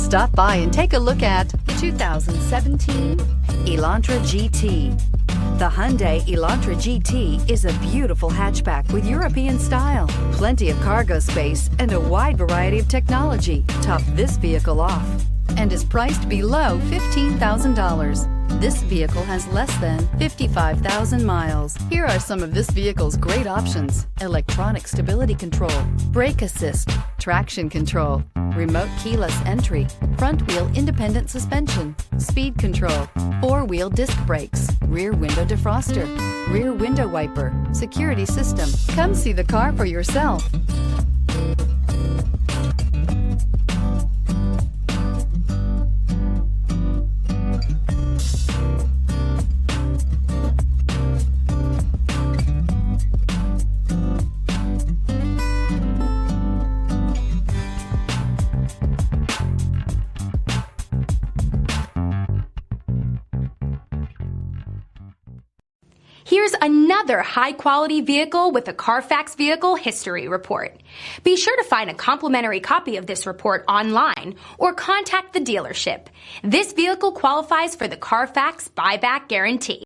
Stop by and take a look at the 2017 Elantra GT. The Hyundai Elantra GT is a beautiful hatchback with European style. Plenty of cargo space and a wide variety of technology top this vehicle off and is priced below $15,000. This vehicle has less than 55,000 miles. Here are some of this vehicle's great options: electronic stability control, brake assist, traction control, remote keyless entry, front wheel independent suspension, speed control, four-wheel disc brakes, rear window defroster, rear window wiper, security system. Come see the car for yourself. Here's another high-quality vehicle with a CARFAX Vehicle History Report. Be sure to find a complimentary copy of this report online or contact the dealership. This vehicle qualifies for the CARFAX Buyback Guarantee.